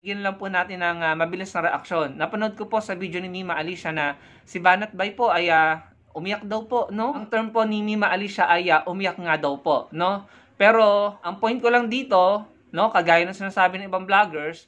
Bigyan lang po natin ng mabilis na reaksyon. Napanood ko po sa video ni Mima Alicia na si Banat Bay po ay umiyak daw po, no? Ang term po ni Mima Alicia ay umiyak nga daw po, no? Pero ang point ko lang dito, no, kagaya ng sinasabi ng ibang vloggers,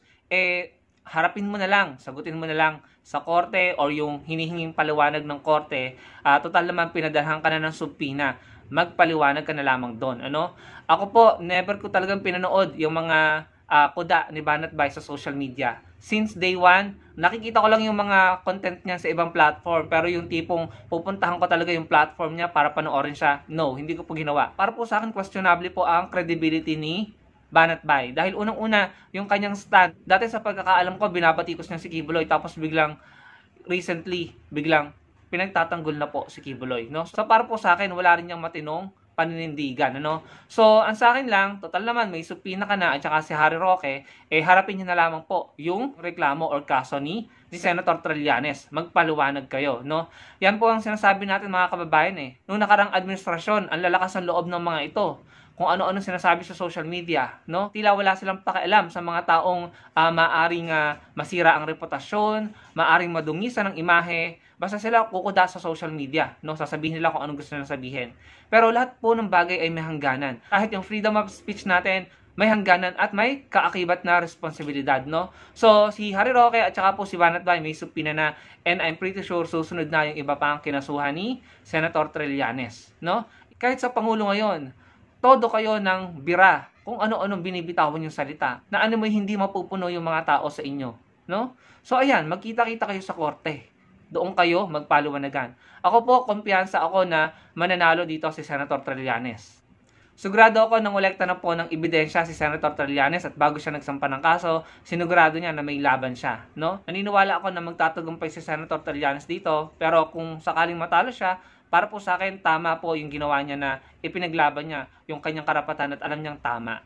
harapin mo na lang, sagutin mo na lang sa korte or yung hinihinging paliwanag ng korte. Total naman pinadalhan ka na ng subpina, magpaliwanag ka na lamang doon, ano? Ako po, never ko talagang pinanood yung mga kuda ni Banat Bay sa social media. Since day one, nakikita ko lang yung mga content niya sa ibang platform, pero yung tipong pupuntahan ko talaga yung platform niya para panoorin siya, no, hindi ko po ginawa. Para po sa akin, questionable po ang credibility ni Banat Bay. Dahil unang-una, yung kanyang stand, dati sa pagkakaalam ko, binabatikos niya si Kibuloy, tapos biglang pinagtatanggol na po si Kibuloy, no? So para po sa akin, wala rin niyang matinong paninindigan, ano? So, ang sa akin lang, total naman, may subpina ka na at saka si Harry Roque, harapin niyo na lamang po yung reklamo or kaso ni Senator Trillanes. Magpaliwanag kayo, no? Yan po ang sinasabi natin mga kababayan Noong nakarang administrasyon, ang lalakas ng loob ng mga ito. Kung ano-ano sinasabi sa social media, no? Tila wala silang pakialam sa mga taong maaring masira ang reputasyon, maaring madungisan ng imahe, basta sila kukuda sa social media, no? Sasabihin nila kung anong gusto nila sabihin. Pero lahat po ng bagay ay may hangganan. Kahit yung freedom of speech natin, may hangganan at may kaakibat na responsibilidad, no? So, si Harry Roque at saka po si Banat Bay may subpina na, and I'm pretty sure susunod na yung iba pang kinasuhan ni Senator Trillanes, no? Kahit sa Pangulo ngayon, todo kayo ng bira kung ano-anong binibitawan yung salita na ano mo hindi mapupuno yung mga tao sa inyo, no? So ayan, magkita-kita kayo sa korte. Doon kayo magpaliwanagan. Ako po, kumpiyansa ako na mananalo dito si Senator Trillanes. Sigurado ako nang ngolekta na po ng ebidensya si Senator Trillanes at bago siya nagsampa ng kaso, sinigurado niya na may laban siya, no? Naniniwala ako na magtatagumpay si Senator Trillanes dito, pero kung sakaling matalo siya, para po sa akin, tama po yung ginawa niya na ipinaglaban niya yung kanyang karapatan at alam niyang tama.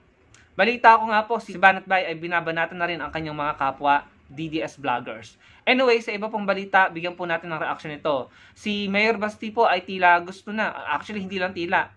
Balita ko nga po, si Banat Bay ay binabanatan na rin ang kanyang mga kapwa DDS vloggers. Anyway, sa iba pong balita, bigyan po natin ng reaction ito. Si Mayor Basti po ay tila gusto na, actually hindi lang tila,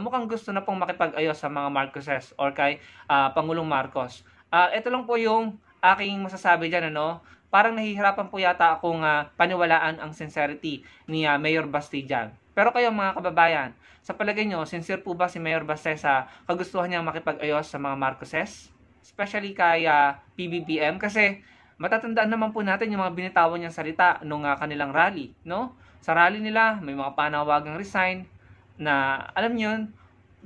mukhang gusto na pong makipag-ayos sa mga Marcoses or kay Pangulong Marcos. Ito lang po yung aking masasabi dyan, ano? Parang nahihirapan po yata akong paniwalaan ang sincerity ni Mayor Basti dyan. Pero kayo mga kababayan, sa palagay nyo, sincere po ba si Mayor Basti sa kagustuhan niya makipag-ayos sa mga Marcoses? Especially kay PBBM kasi matatandaan naman po natin yung mga binitawan niyang salita nung kanilang rally, no? Sa rally nila, may mga panawagang resign na alam niyo yun,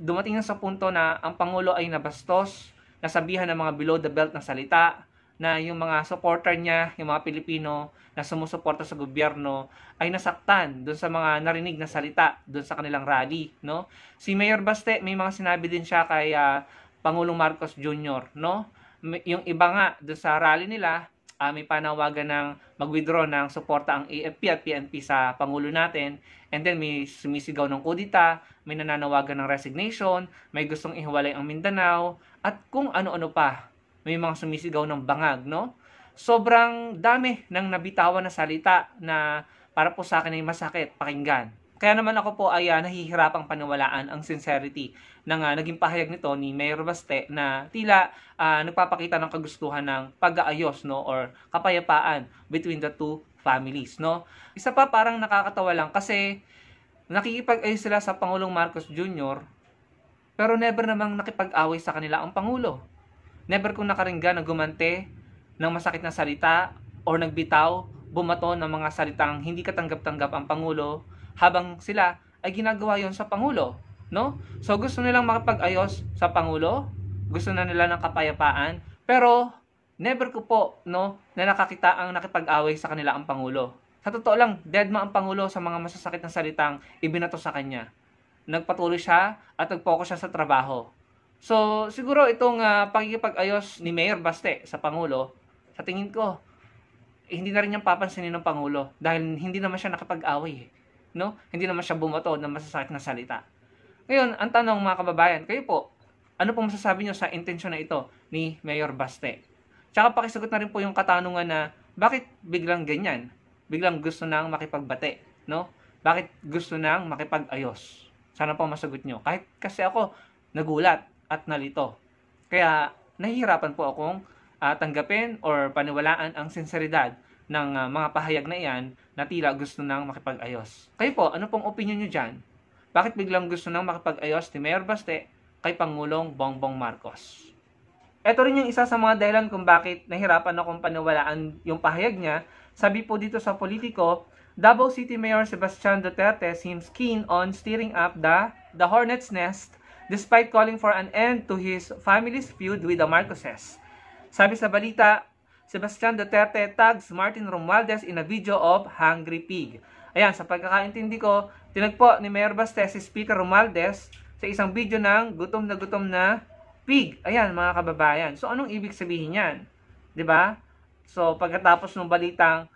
dumating na sa punto na ang Pangulo ay nabastos, nasabihan ng mga below the belt na salita, na yung mga supporter niya, yung mga Pilipino na sumusuporta sa gobyerno ay nasaktan doon sa mga narinig na salita doon sa kanilang rally, no? Si Mayor Baste, may mga sinabi din siya kay Pangulong Marcos Jr., no? Yung iba nga doon sa rally nila, may panawagan ng mag-withdraw ng suporta ang AFP at PNP sa Pangulo natin, and then may sumisigaw ng kudita, may nananawagan ng resignation, may gustong ihiwalay ang Mindanao, at kung ano-ano pa. May mga sumisigaw ng bangag, no? Sobrang dami ng nabitawan na salita na para po sa akin ay masakit pakinggan. Kaya naman ako po ay nahihirapang paniwalaan ang sincerity ng naging pahayag nito ni Mayor Baste na tila nagpapakita ng kagustuhan ng pag-aayos, no, or kapayapaan between the two families, no? Isa pa parang nakakatawa lang kasi nakikipag-ayos sila sa Pangulong Marcos Jr. pero never namang nakipag-away sa kanila ang Pangulo. Never kong nakaringgan na gumante ng masakit na salita or nagbitaw, bumato ng mga salitang hindi katanggap-tanggap ang Pangulo habang sila ay ginagawa yon sa Pangulo, no? So gusto nilang makipag-ayos sa Pangulo, gusto na nila ng kapayapaan, pero never ko po, no, na nakakita ang nakipag-away sa kanila ang Pangulo. Sa totoo lang, deadma ang Pangulo sa mga masasakit na salitang ibinato sa kanya. Nagpatuloy siya at nag-focus siya sa trabaho. So, siguro itong pakikipag-ayos ni Mayor Baste sa Pangulo, sa tingin ko, hindi na rin niyang papansinin ng Pangulo dahil hindi naman siya nakipag-away, no? Hindi naman siya bumato ng masasakit na salita. Ngayon, ang tanong mga kababayan, kayo po, ano pong masasabi niyo sa intensyon na ito ni Mayor Baste? Tsaka pakisagot na rin po yung katanungan na bakit biglang ganyan? Biglang gusto nang makipagbate, no? Bakit gusto nang makipag-ayos? Sana po masagot niyo. Kahit kasi ako nagulat at nalito. Kaya nahihirapan po akong tanggapin or paniwalaan ang sinseridad ng mga pahayag na iyan na tila gusto nang makipag-ayos. Kayo po, ano pong opinion nyo dyan? Bakit biglang gusto nang makipag-ayos ni Mayor Baste kay Pangulong Bongbong Marcos? Ito rin yung isa sa mga dahilan kung bakit nahirapan akong paniwalaan yung pahayag niya. Sabi po dito sa Politico, Davao City Mayor Sebastian Duterte seems keen on stirring up the hornet's nest despite calling for an end to his family's feud with the Marcoses. Sabi sa balita, Sebastian Duterte tags Martin Romualdez in a video of Hungry Pig. Ayan, sa pagkakaintindi ko, tinagpo ni Mayor Baste si Speaker Romualdez sa isang video ng gutom na pig. Ayan, mga kababayan. So, anong ibig sabihin yan? 'Di ba? So, pagkatapos ng balitang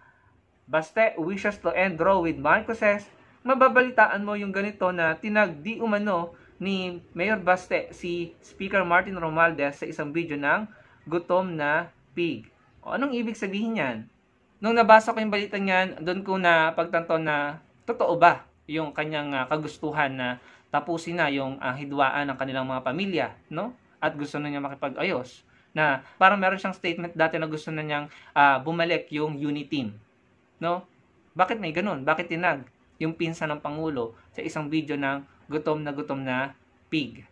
Baste wishes to end draw with Marcoses, mababalitaan mo yung ganito na tinagdi umano ni Mayor Baste si Speaker Martin Romualdez sa isang video ng gutom na pig. O, anong ibig sabihin yan? Nung nabasa ko yung balita niyan, doon ko na pagtanto na totoo ba yung kanyang kagustuhan na tapusin na yung hidwaan ng kanilang mga pamilya, no? At gusto na niya makipag-ayos. Na parang meron siyang statement dati na gusto na niyang bumalik yung Uniteam. No? Bakit may ganun? Bakit tinag yung pinsan ng Pangulo sa isang video ng gutom na pig?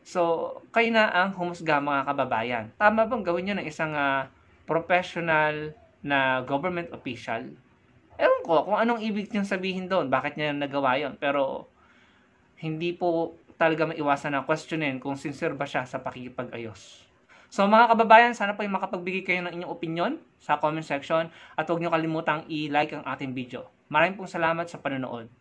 So, kayo na ang humusga, mga kababayan. Tama bang gawin nyo ng isang professional na government official? Ewan ko kung anong ibig niyang sabihin doon. Bakit niya nagawa yon? Pero, hindi po talaga maiwasan na questionin kung sincere ba siya sa pakikipag-ayos. So mga kababayan, sana po yung makapagbigay kayo ng inyong opinion sa comment section at huwag nyo kalimutang i-like ang ating video. Maraming pong salamat sa panonood.